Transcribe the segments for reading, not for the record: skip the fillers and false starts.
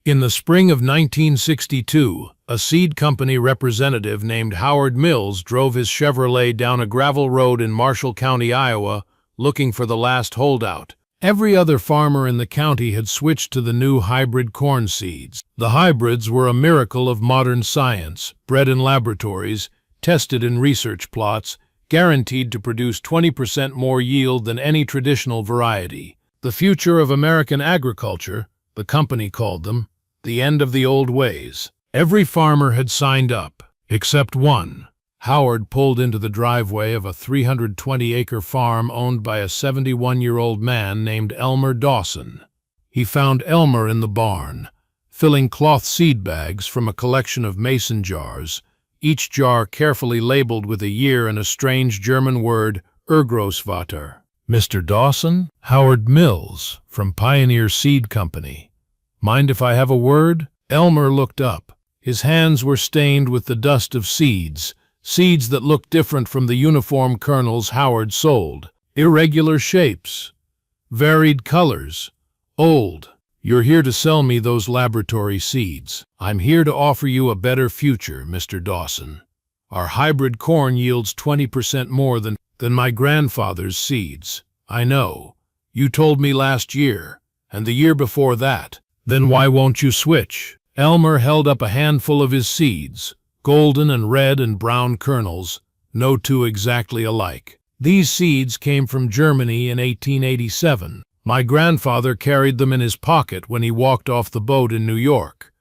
In the spring of 1962, a seed company representative named Howard Mills drove his Chevrolet down a gravel road in Marshall County, Iowa, looking for the last holdout. Every other farmer in the county had switched to the new hybrid corn seeds. The hybrids were a miracle of modern science, bred in laboratories, tested in research plots, guaranteed to produce 20% more yield than any traditional variety. The future of American agriculture, the company called them, the end of the old ways. Every farmer had signed up, except one. Howard pulled into the driveway of a 320-acre farm owned by a 71-year-old man named Elmer Dawson. He found Elmer in the barn, filling cloth seed bags from a collection of mason jars, each jar carefully labeled with a year and a strange German word, Urgroßvater. "Mr. Dawson?" "Howard Mills, from Pioneer Seed Company. Mind if I have a word?" Elmer looked up. His hands were stained with the dust of seeds that looked different from the uniform kernels Howard sold. Irregular shapes, varied colors, old. "You're here to sell me those laboratory seeds." "I'm here to offer you a better future, Mr. Dawson. Our hybrid corn yields 20% more than my grandfather's seeds. I know. You told me last year, and the year before that. Then why won't you switch?" Elmer held up a handful of his seeds, golden and red and brown kernels, no two exactly alike. "These seeds came from Germany in 1887. My grandfather carried them in his pocket when he walked off the boat in New York.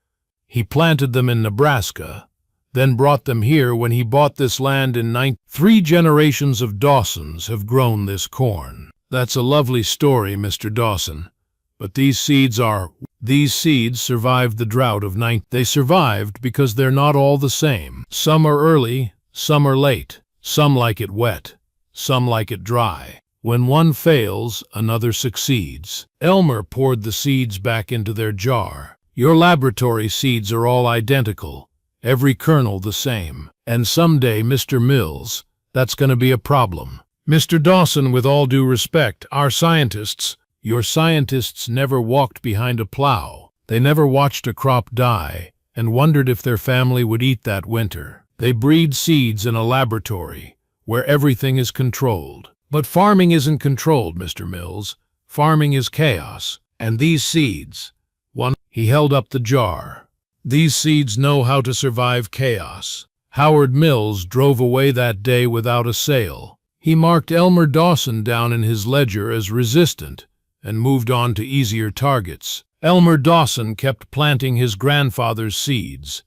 He planted them in Nebraska, then brought them here when he bought this land in 3 generations of Dawsons have grown this corn." "That's a lovely story, Mr. Dawson. But these seeds survived the drought of They survived because they're not all the same. Some are early, some are late. Some like it wet, some like it dry. When one fails, another succeeds." Elmer poured the seeds back into their jar. "Your laboratory seeds are all identical, every kernel the same. And someday, Mr. Mills, that's going to be a problem. Mr. Dawson, with all due respect, your scientists never walked behind a plow. They never watched a crop die and wondered if their family would eat that winter. They breed seeds in a laboratory where everything is controlled. But farming isn't controlled, Mr. Mills. Farming is chaos. And these seeds," he held up the jar, "these seeds know how to survive chaos." Howard Mills drove away that day without a sale. He marked Elmer Dawson down in his ledger as resistant and moved on to easier targets. Elmer Dawson kept planting his grandfather's seeds.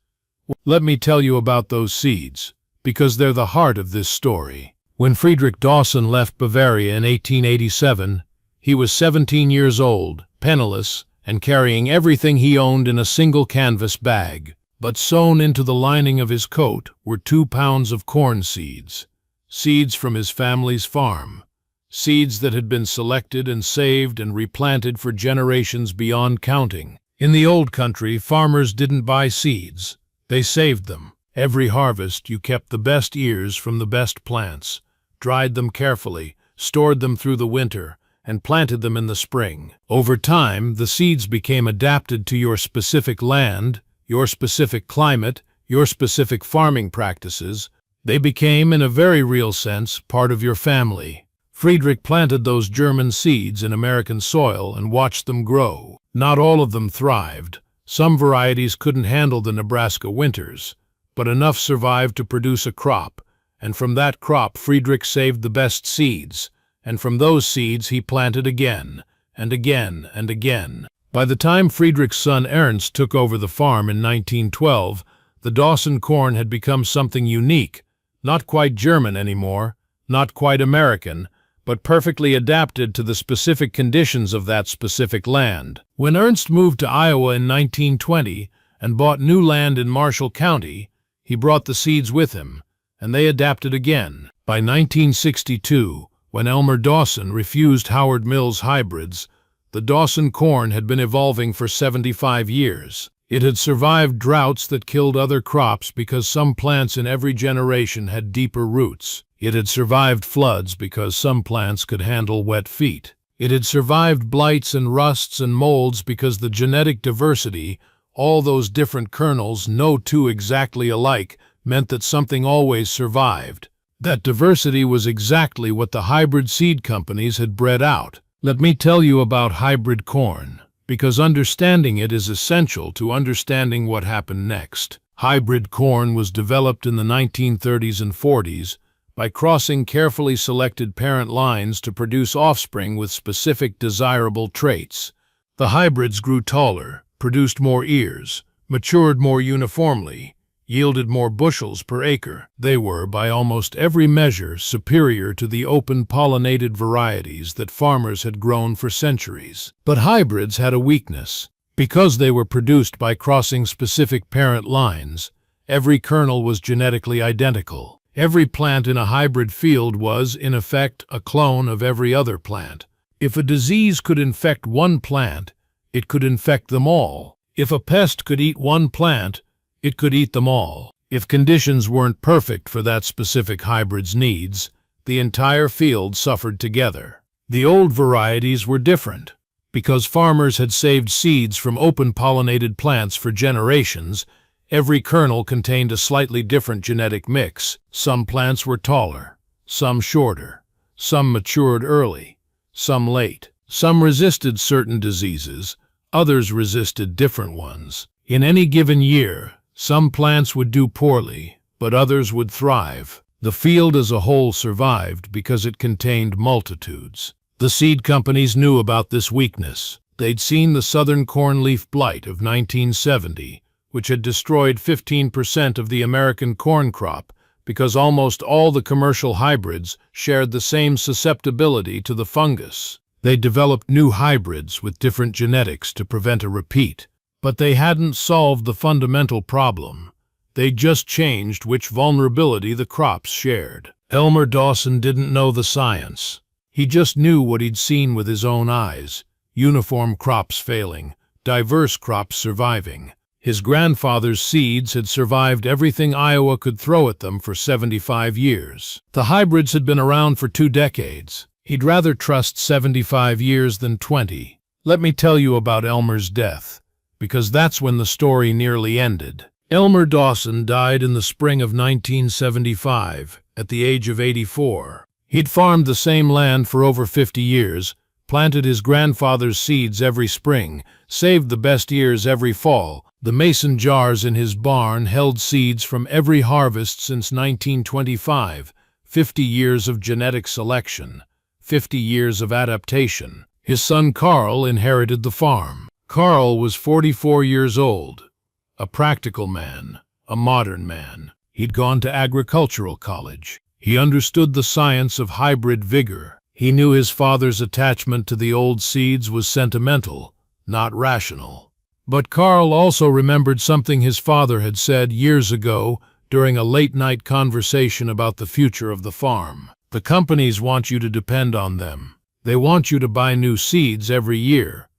Let me tell you about those seeds, because they're the heart of this story. When Friedrich Dawson left Bavaria in 1887, he was 17 years old, penniless, and carrying everything he owned in a single canvas bag. But sewn into the lining of his coat were 2 pounds of corn seeds, seeds from his family's farm. Seeds that had been selected and saved and replanted for generations beyond counting. In the old country, farmers didn't buy seeds. They saved them. Every harvest, you kept the best ears from the best plants, dried them carefully, stored them through the winter, and planted them in the spring. Over time, the seeds became adapted to your specific land, your specific climate, your specific farming practices. They became, in a very real sense, part of your family. Friedrich planted those German seeds in American soil and watched them grow. Not all of them thrived. Some varieties couldn't handle the Nebraska winters, but enough survived to produce a crop, and from that crop Friedrich saved the best seeds, and from those seeds he planted again, and again, and again. By the time Friedrich's son Ernst took over the farm in 1912, the Dawson corn had become something unique, not quite German anymore, not quite American, but perfectly adapted to the specific conditions of that specific land. When Ernst moved to Iowa in 1920 and bought new land in Marshall County, he brought the seeds with him, and they adapted again. By 1962, when Elmer Dawson refused Howard Mills hybrids, the Dawson corn had been evolving for 75 years. It had survived droughts that killed other crops because some plants in every generation had deeper roots. It had survived floods because some plants could handle wet feet. It had survived blights and rusts and molds because the genetic diversity, All those different kernels, no two exactly alike, meant that something always survived. That diversity was exactly what the hybrid seed companies had bred out. Let me tell you about hybrid corn, because understanding it is essential to understanding what happened next. Hybrid corn was developed in the 1930s and 40s by crossing carefully selected parent lines to produce offspring with specific desirable traits. The hybrids grew taller, produced more ears, matured more uniformly, yielded more bushels per acre. They were, by almost every measure, superior to the open-pollinated varieties that farmers had grown for centuries. But hybrids had a weakness. Because they were produced by crossing specific parent lines, every kernel was genetically identical. Every plant in a hybrid field was, in effect, a clone of every other plant. If a disease could infect one plant, it could infect them all. If a pest could eat one plant, it could eat them all. If conditions weren't perfect for that specific hybrid's needs, the entire field suffered together. The old varieties were different. Because farmers had saved seeds from open-pollinated plants for generations, every kernel contained a slightly different genetic mix. Some plants were taller, some shorter, some matured early, some late. Some resisted certain diseases, others resisted different ones. In any given year, some plants would do poorly, but others would thrive. The field as a whole survived because it contained multitudes. The seed companies knew about this weakness. They'd seen the southern corn leaf blight of 1970, which had destroyed 15% of the American corn crop because almost all the commercial hybrids shared the same susceptibility to the fungus. They developed new hybrids with different genetics to prevent a repeat. But they hadn't solved the fundamental problem. They just changed which vulnerability the crops shared. Elmer Dawson didn't know the science. He just knew what he'd seen with his own eyes: uniform crops failing, diverse crops surviving. His grandfather's seeds had survived everything Iowa could throw at them for 75 years. The hybrids had been around for 2 decades. He'd rather trust 75 years than 20. Let me tell you about Elmer's death, because that's when the story nearly ended. Elmer Dawson died in the spring of 1975, at the age of 84. He'd farmed the same land for over 50 years, planted his grandfather's seeds every spring, saved the best years every fall. The mason jars in his barn held seeds from every harvest since 1925, 50 years of genetic selection, 50 years of adaptation. His son Carl inherited the farm. Carl was 44 years old, a practical man, a modern man. He'd gone to agricultural college. He understood the science of hybrid vigor. He knew his father's attachment to the old seeds was sentimental, not rational. But Carl also remembered something his father had said years ago during a late-night conversation about the future of the farm. The companies want you to depend on them. They want you to buy new seeds every year,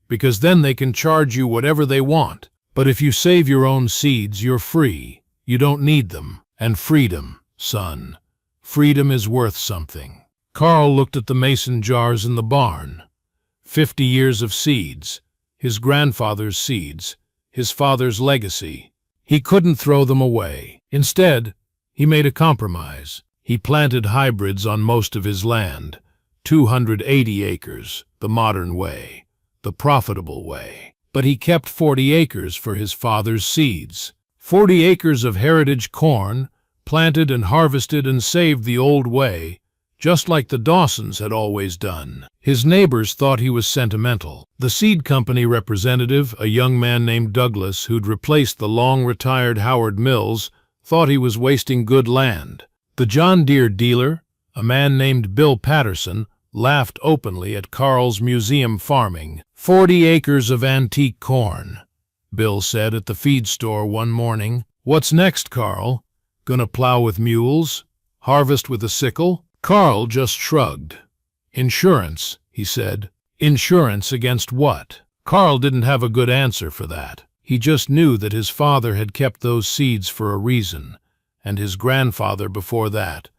because then they can charge you whatever they want. But if you save your own seeds, you're free. You don't need them. And freedom, son. Freedom is worth something. Carl looked at the mason jars in the barn. 50 years of seeds. His grandfather's seeds. His father's legacy. He couldn't throw them away. Instead, he made a compromise. He planted hybrids on most of his land. 280 acres, the modern way, the profitable way. But he kept 40 acres for his father's seeds. 40 acres of heritage corn, planted and harvested and saved the old way, just like the Dawsons had always done. His neighbors thought he was sentimental. The seed company representative, a young man named Douglas who'd replaced the long-retired Howard Mills, thought he was wasting good land. The John Deere dealer, a man named Bill Patterson, laughed openly at Carl's museum farming. 40 acres of antique corn, Bill said at the feed store one morning. What's next, Carl? Gonna plow with mules? Harvest with a sickle? Carl just shrugged. Insurance, he said. Insurance against what? Carl didn't have a good answer for that. He just knew that his father had kept those seeds for a reason, and his grandfather before that,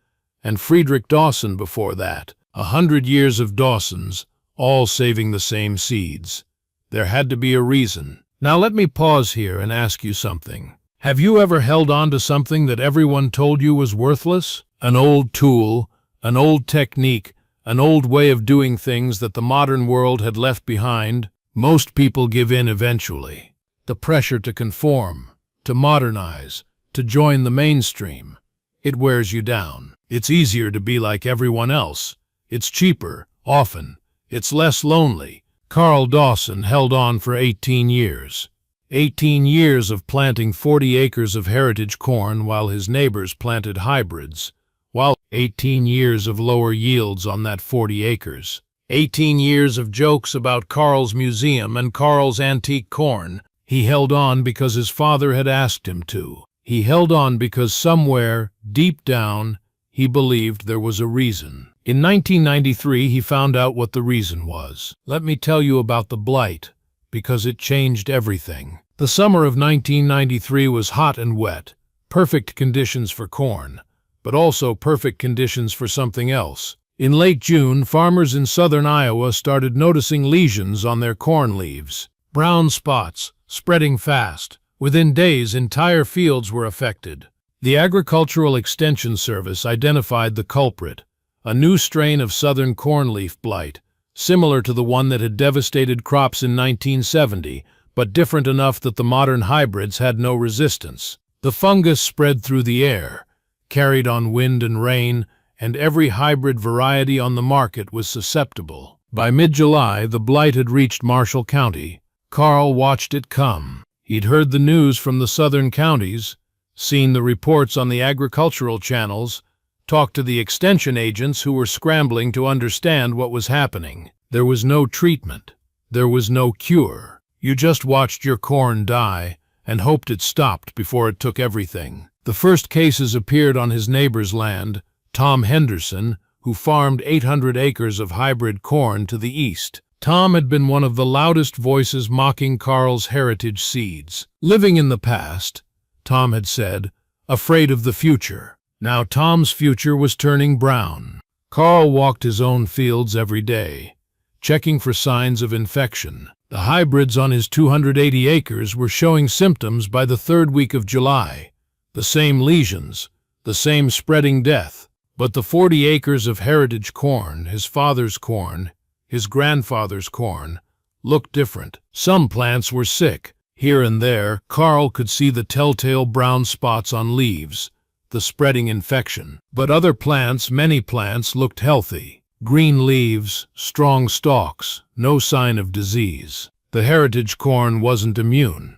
and Friedrich Dawson before that. 100 years of Dawsons, all saving the same seeds. There had to be a reason. Now let me pause here and ask you something. Have you ever held on to something that everyone told you was worthless? An old tool, an old technique, an old way of doing things that the modern world had left behind? Most people give in eventually. The pressure to conform, to modernize, to join the mainstream. It wears you down. It's easier to be like everyone else. It's cheaper, often. It's less lonely. Carl Dawson held on for 18 years. 18 years of planting 40 acres of heritage corn while his neighbors planted hybrids. While 18 years of lower yields on that 40 acres. 18 years of jokes about Carl's museum and Carl's antique corn. He held on because his father had asked him to. He held on because somewhere, deep down, he believed there was a reason. In 1993, he found out what the reason was. Let me tell you about the Blight, because it changed everything. The summer of 1993 was hot and wet, perfect conditions for corn, but also perfect conditions for something else. In late June, farmers in southern Iowa started noticing lesions on their corn leaves. Brown spots, spreading fast. Within days, entire fields were affected. The Agricultural Extension Service identified the culprit, a new strain of southern cornleaf blight, similar to the one that had devastated crops in 1970, but different enough that the modern hybrids had no resistance. The fungus spread through the air, carried on wind and rain, and every hybrid variety on the market was susceptible. By mid-July, the blight had reached Marshall County. Carl watched it come. He'd heard the news from the southern counties, seen the reports on the agricultural channels, talked to the extension agents who were scrambling to understand what was happening. There was no treatment. There was no cure. You just watched your corn die and hoped it stopped before it took everything. The first cases appeared on his neighbor's land, Tom Henderson, who farmed 800 acres of hybrid corn to the east. Tom had been one of the loudest voices mocking Carl's heritage seeds. Living in the past, Tom had said, afraid of the future. Now Tom's future was turning brown. Carl walked his own fields every day, checking for signs of infection. The hybrids on his 280 acres were showing symptoms by the third week of July. The same lesions, the same spreading death. But the 40 acres of heritage corn, his father's corn, his grandfather's corn, looked different. Some plants were sick. Here and there, Carl could see the telltale brown spots on leaves, the spreading infection. But other plants, many plants, looked healthy. Green leaves, strong stalks, no sign of disease. The heritage corn wasn't immune.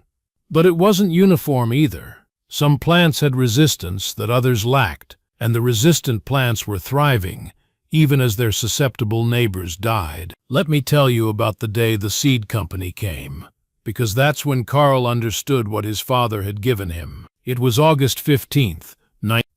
But it wasn't uniform either. Some plants had resistance that others lacked, and the resistant plants were thriving, even as their susceptible neighbors died. Let me tell you about the day the seed company came, because that's when Carl understood what his father had given him. It was August 15th.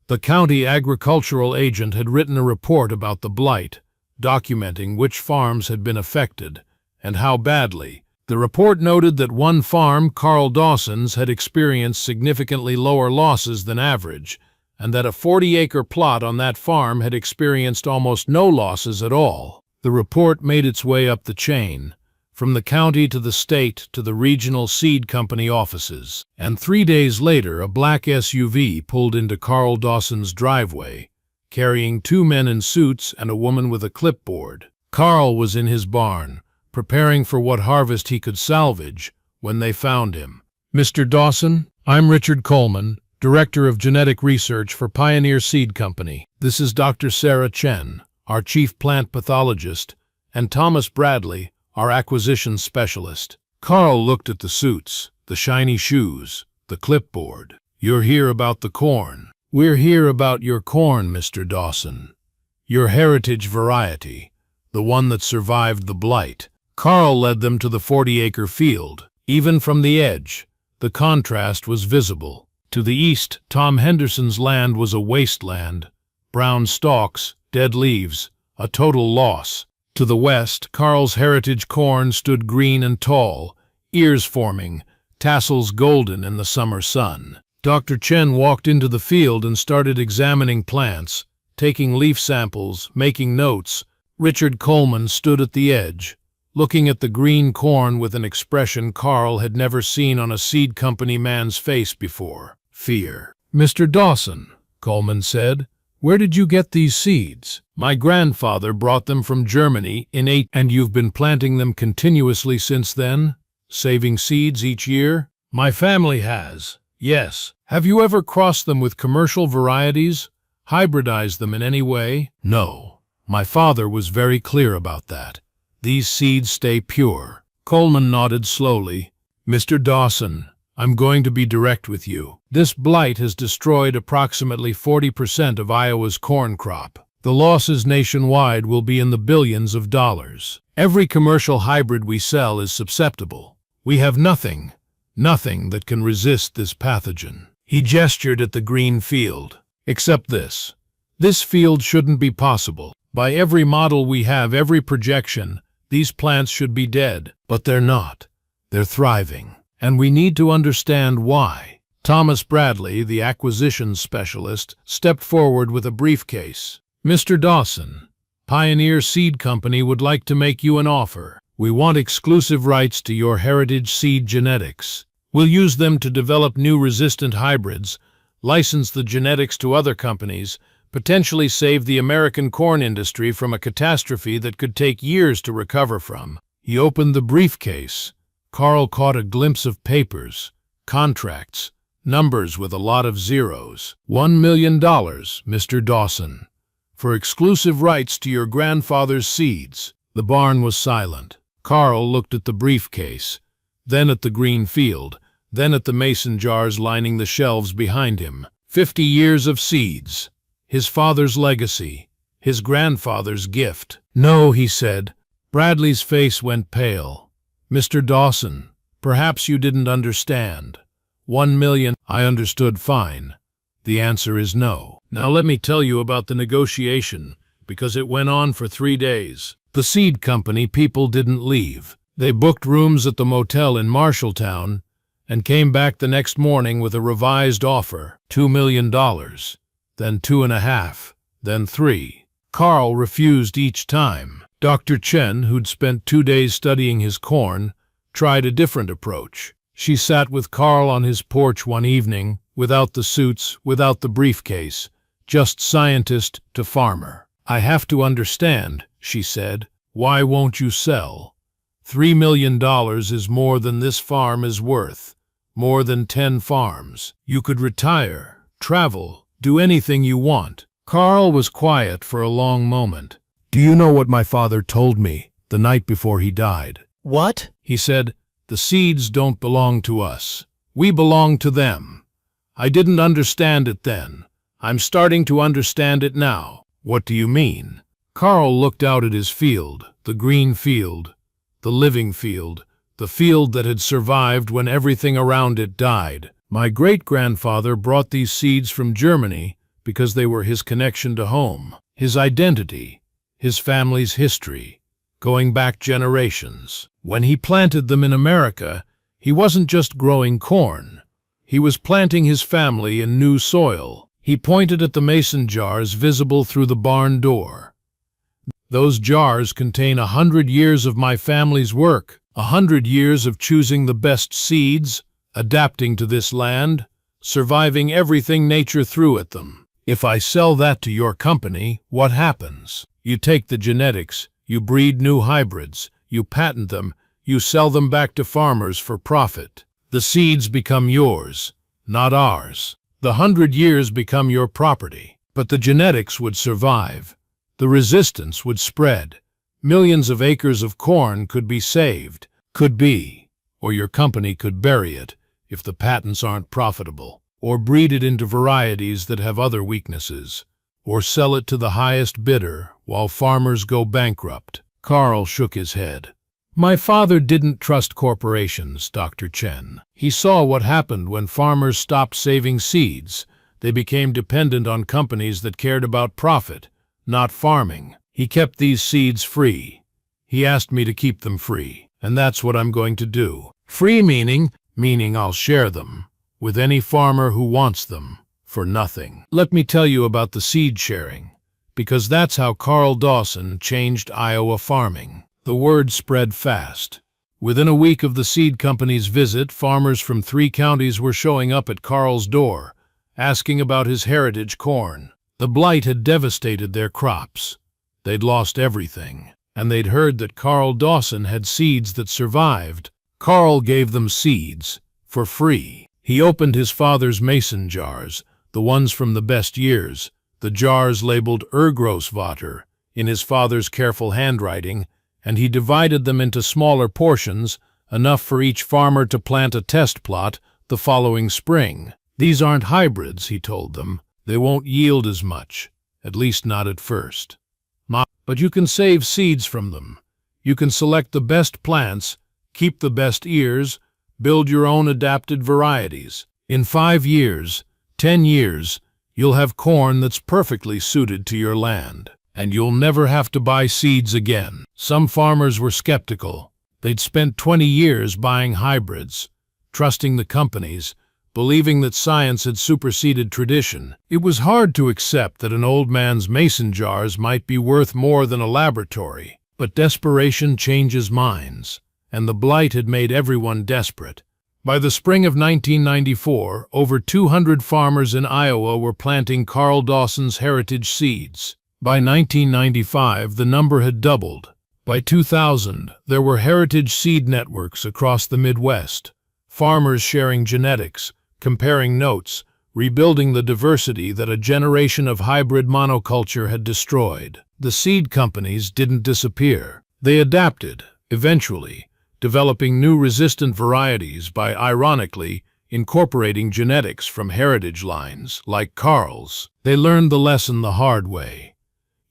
The county agricultural agent had written a report about the blight, documenting which farms had been affected and how badly. The report noted that one farm, Carl Dawson's, had experienced significantly lower losses than average, and that a 40-acre plot on that farm had experienced almost no losses at all. The report made its way up the chain, from the county to the state to the regional seed company offices. And 3 days later, a black SUV pulled into Carl Dawson's driveway, carrying 2 men in suits and a woman with a clipboard. Carl was in his barn, preparing for what harvest he could salvage, when they found him. "Mr. Dawson, I'm Richard Coleman, Director of Genetic Research for Pioneer Seed Company. This is Dr. Sarah Chen, our Chief Plant Pathologist, and Thomas Bradley, our acquisition specialist." Carl looked at the suits, the shiny shoes, the clipboard. "You're here about the corn." "We're here about your corn, Mr. Dawson. Your heritage variety, the one that survived the blight." Carl led them to the 40-acre field. Even from the edge, the contrast was visible. To the east, Tom Henderson's land was a wasteland. Brown stalks, dead leaves, a total loss. To the west, Carl's heritage corn stood green and tall, ears forming, tassels golden in the summer sun. Dr. Chen walked into the field and started examining plants, taking leaf samples, making notes. Richard Coleman stood at the edge, looking at the green corn with an expression Carl had never seen on a seed company man's face before. Fear. "Mr. Dawson," Coleman said, "where did you get these seeds?" "My grandfather brought them from Germany in And you've been planting them continuously since then? Saving seeds each year?" "My family has, yes." "Have you ever crossed them with commercial varieties? Hybridized them in any way?" "No. My father was very clear about that. These seeds stay pure." Coleman nodded slowly. "Mr. Dawson, I'm going to be direct with you. This blight has destroyed approximately 40% of Iowa's corn crop. The losses nationwide will be in the billions of dollars. Every commercial hybrid we sell is susceptible. We have nothing that can resist this pathogen." He gestured at the green field. "Except this. This field shouldn't be possible. By every model we have, every projection, these plants should be dead. But they're not. They're thriving. And we need to understand why." Thomas Bradley, the acquisitions specialist, stepped forward with a briefcase. "Mr. Dawson, Pioneer Seed Company would like to make you an offer. We want exclusive rights to your heritage seed genetics. We'll use them to develop new resistant hybrids, license the genetics to other companies, potentially save the American corn industry from a catastrophe that could take years to recover from." He opened the briefcase. Carl caught a glimpse of papers, contracts, numbers with a lot of zeros. $1 million, Mr. Dawson, for exclusive rights to your grandfather's seeds." The barn was silent. Carl looked at the briefcase, then at the green field, then at the mason jars lining the shelves behind him. 50 years of seeds. His father's legacy. His grandfather's gift. "No," he said. Bradley's face went pale. "Mr. Dawson, perhaps you didn't understand. 1 million, I understood fine. The answer is no. Now let me tell you about the negotiation, because it went on for 3 days. The seed company people didn't leave. They booked rooms at the motel in Marshalltown and came back the next morning with a revised offer. $2 million, then 2.5, then 3. Carl refused each time. Dr. Chen, who'd spent 2 days studying his corn, tried a different approach. She sat with Carl on his porch one evening, without the suits, without the briefcase, just scientist to farmer. "I have to understand," she said. "Why won't you sell? $3 million is more than this farm is worth, more than 10 farms. You could retire, travel, do anything you want." Carl was quiet for a long moment. "Do you know what my father told me the night before he died?" "What?" He said, "The seeds don't belong to us. We belong to them. I didn't understand it then. I'm starting to understand it now." "What do you mean?" Carl looked out at his field, the green field, the living field, the field that had survived when everything around it died. "My great-grandfather brought these seeds from Germany because they were his connection to home, his identity, his family's history, going back generations. When he planted them in America, he wasn't just growing corn. He was planting his family in new soil." He pointed at the mason jars visible through the barn door. "Those jars contain 100 years of my family's work, 100 years of choosing the best seeds, adapting to this land, surviving everything nature threw at them. If I sell that to your company, what happens? You take the genetics, you breed new hybrids, you patent them, you sell them back to farmers for profit. The seeds become yours, not ours. The 100 years become your property. But the genetics would survive. The resistance would spread. Millions of acres of corn could be saved. Could be. Or your company could bury it if the patents aren't profitable. Or breed it into varieties that have other weaknesses. Or sell it to the highest bidder while farmers go bankrupt." Carl shook his head. "My father didn't trust corporations, Dr. Chen. He saw what happened when farmers stopped saving seeds. They became dependent on companies that cared about profit, not farming. He kept these seeds free. He asked me to keep them free, and that's what I'm going to do. Free meaning I'll share them with any farmer who wants them for nothing." Let me tell you about the seed sharing, because that's how Carl Dawson changed Iowa farming. The word spread fast. Within a week of the seed company's visit, farmers from 3 counties were showing up at Carl's door, asking about his heritage corn. The blight had devastated their crops. They'd lost everything, and they'd heard that Carl Dawson had seeds that survived. Carl gave them seeds, for free. He opened his father's mason jars, the ones from the best years, the jars labeled Urgroßvater, in his father's careful handwriting, and he divided them into smaller portions, enough for each farmer to plant a test plot the following spring. These aren't hybrids, he told them. They won't yield as much, at least not at first. But you can save seeds from them. You can select the best plants, keep the best ears, build your own adapted varieties. In 5 years, 10 years, you'll have corn that's perfectly suited to your land. And you'll never have to buy seeds again. Some farmers were skeptical. They'd spent 20 years buying hybrids, trusting the companies, believing that science had superseded tradition. It was hard to accept that an old man's mason jars might be worth more than a laboratory. But desperation changes minds, and the blight had made everyone desperate. By the spring of 1994, over 200 farmers in Iowa were planting Carl Dawson's heritage seeds. By 1995, the number had doubled. By 2000, there were heritage seed networks across the Midwest, farmers sharing genetics, comparing notes, rebuilding the diversity that a generation of hybrid monoculture had destroyed. The seed companies didn't disappear. They adapted, eventually, developing new resistant varieties by, ironically, incorporating genetics from heritage lines, like Carl's. They learned the lesson the hard way.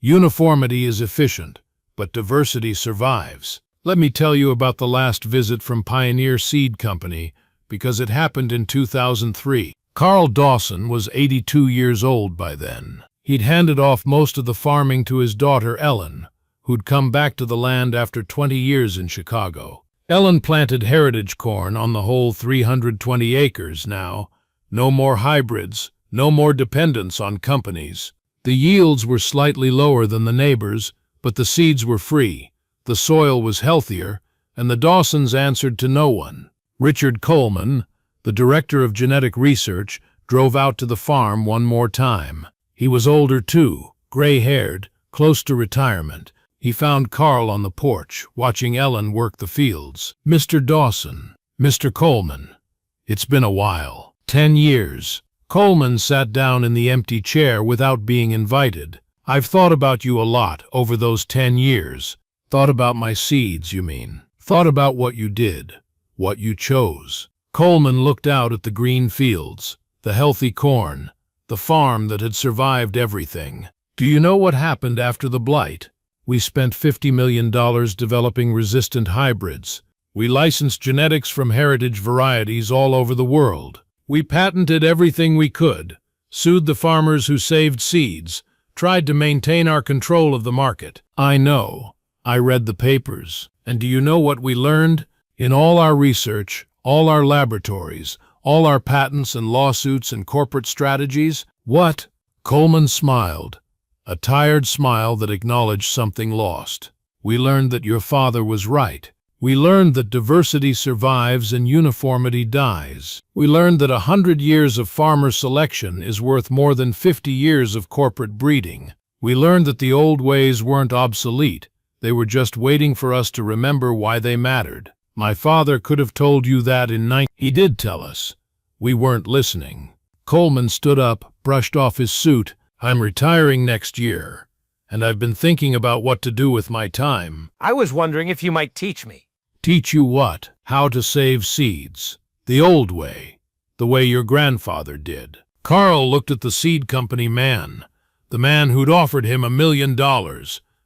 Uniformity is efficient, but diversity survives. Let me tell you about the last visit from Pioneer Seed Company, because it happened in 2003. Carl Dawson was 82 years old by then. He'd handed off most of the farming to his daughter Ellen, who'd come back to the land after 20 years in Chicago. Ellen planted heritage corn on the whole 320 acres now. No more hybrids, no more dependence on companies. The yields were slightly lower than the neighbors, but the seeds were free, the soil was healthier, and the Dawsons answered to no one. Richard Coleman, the director of genetic research, drove out to the farm one more time. He was older too, gray-haired, close to retirement. He found Carl on the porch, watching Ellen work the fields. "Mr. Dawson, Mr. Coleman, it's been a while. 10 years. Coleman sat down in the empty chair without being invited. "I've thought about you a lot over those 10 years. Thought about my seeds, you mean. Thought about what you did, what you chose." Coleman looked out at the green fields, the healthy corn, the farm that had survived everything. "Do you know what happened after the blight? We spent $50 million developing resistant hybrids. We licensed genetics from heritage varieties all over the world. We patented everything we could, sued the farmers who saved seeds, tried to maintain our control of the market." "I know. I read the papers. And do you know what we learned? In all our research, all our laboratories, all our patents and lawsuits and corporate strategies?" "What?" Coleman smiled, a tired smile that acknowledged something lost. "We learned that your father was right. We learned that diversity survives and uniformity dies. We learned that 100 years of farmer selection is worth more than 50 years of corporate breeding. We learned that the old ways weren't obsolete. They were just waiting for us to remember why they mattered. My father could have told you that in He did tell us. We weren't listening." Coleman stood up, brushed off his suit. "I'm retiring next year, and I've been thinking about what to do with my time." "I was wondering if you might teach me." "Teach you what?" "How to save seeds. The old way. The way your grandfather did." Carl looked at the seed company man, the man who'd offered him $1 million,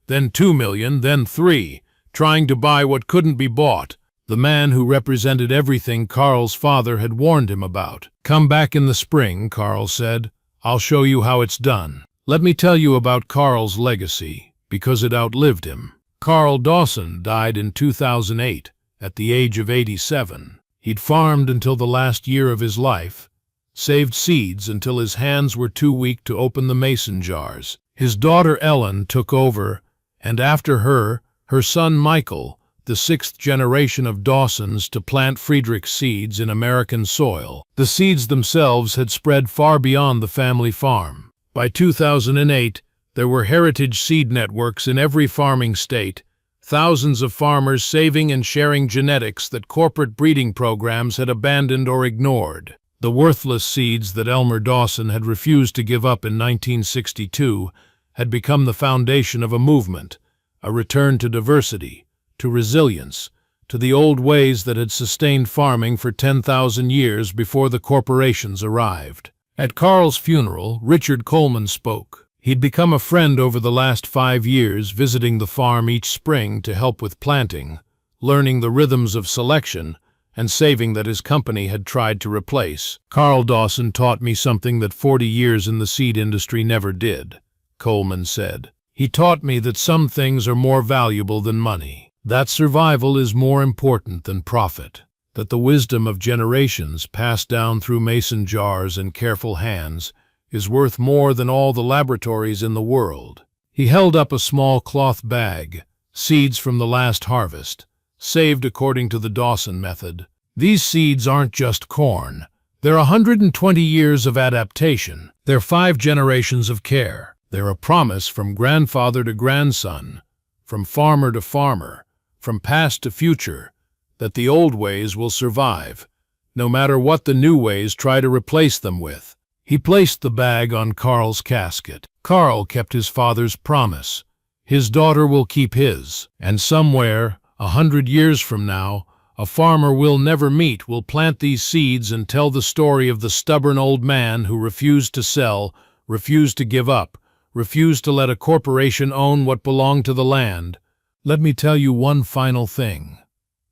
then $2 million, then $3 million, trying to buy what couldn't be bought, the man who represented everything Carl's father had warned him about. "Come back in the spring," Carl said. "I'll show you how it's done." Let me tell you about Carl's legacy, because it outlived him. Carl Dawson died in 2008, at the age of 87. He'd farmed until the last year of his life, saved seeds until his hands were too weak to open the mason jars. His daughter Ellen took over, and after her, Her son Michael, the sixth generation of Dawsons to plant Friedrich seeds in American soil. The seeds themselves had spread far beyond the family farm. By 2008, there were heritage seed networks in every farming state, thousands of farmers saving and sharing genetics that corporate breeding programs had abandoned or ignored. The worthless seeds that Elmer Dawson had refused to give up in 1962 had become the foundation of a movement, a return to diversity, to resilience, to the old ways that had sustained farming for 10,000 years before the corporations arrived. At Carl's funeral, Richard Coleman spoke. He'd become a friend over the last 5 years, visiting the farm each spring to help with planting, learning the rhythms of selection, and saving that his company had tried to replace. Carl Dawson taught me something that 40 years in the seed industry never did, Coleman said. He taught me that some things are more valuable than money, that survival is more important than profit, that the wisdom of generations passed down through mason jars and careful hands is worth more than all the laboratories in the world. He held up a small cloth bag, seeds from the last harvest, saved according to the Dawson method. These seeds aren't just corn. They're 120 years of adaptation. They're 5 generations of care. They're a promise from grandfather to grandson, from farmer to farmer, from past to future, that the old ways will survive, no matter what the new ways try to replace them with. He placed the bag on Carl's casket. Carl kept his father's promise. His daughter will keep his. And somewhere, 100 years from now, a farmer we'll never meet will plant these seeds and tell the story of the stubborn old man who refused to sell, refused to give up, refused to let a corporation own what belonged to the land. Let me tell you one final thing,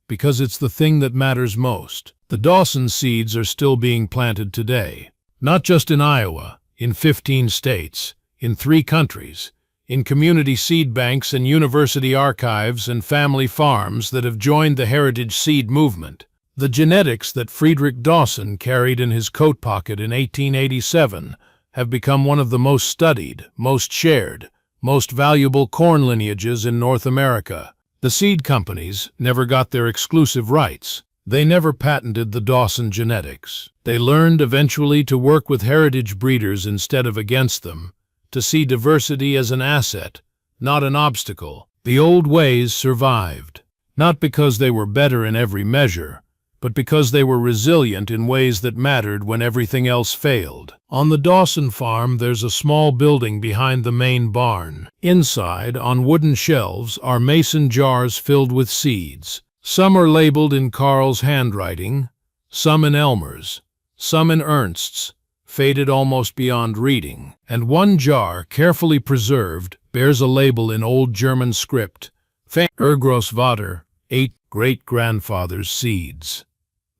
because it's the thing that matters most. The Dawson seeds are still being planted today. Not just in Iowa, in 15 states, in 3 countries, in community seed banks and university archives and family farms that have joined the heritage seed movement. The genetics that Friedrich Dawson carried in his coat pocket in 1887 have become one of the most studied, most shared, most valuable corn lineages in North America. The seed companies never got their exclusive rights. They never patented the Dawson genetics. They learned eventually to work with heritage breeders instead of against them, to see diversity as an asset, not an obstacle. The old ways survived, not because they were better in every measure, but because they were resilient in ways that mattered when everything else failed. On the Dawson farm, there's a small building behind the main barn. Inside, on wooden shelves, are mason jars filled with seeds. Some are labeled in Carl's handwriting, some in Elmer's, some in Ernst's, faded almost beyond reading. And one jar, carefully preserved, bears a label in Old German script, Urgroßvater, 8 great-grandfather's seeds.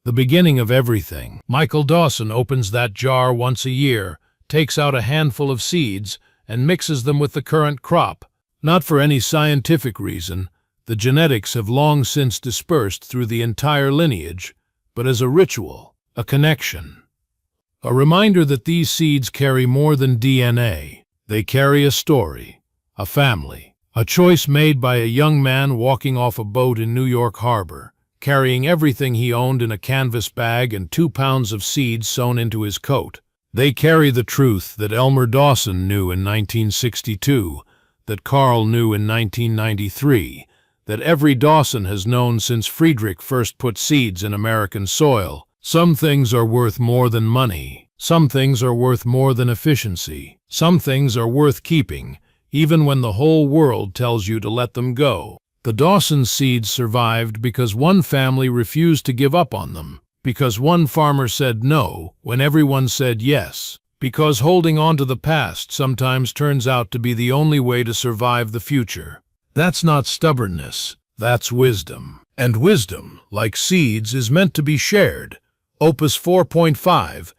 The beginning of everything. Michael Dawson opens that jar once a year, takes out a handful of seeds, and mixes them with the current crop. Not for any scientific reason. The genetics have long since dispersed through the entire lineage, but as a ritual, a connection. A reminder that these seeds carry more than DNA. They carry a story, a family, a choice made by a young man walking off a boat in New York Harbor, carrying everything he owned in a canvas bag and 2 pounds of seeds sewn into his coat. They carry the truth that Elmer Dawson knew in 1962, that Carl knew in 1993, that every Dawson has known since Friedrich first put seeds in American soil. Some things are worth more than money. Some things are worth more than efficiency. Some things are worth keeping, even when the whole world tells you to let them go. The Dawson seeds survived because one family refused to give up on them, because one farmer said no when everyone said yes, because holding on to the past sometimes turns out to be the only way to survive the future. That's not stubbornness, that's wisdom. And wisdom, like seeds, is meant to be shared. Opus 4.5,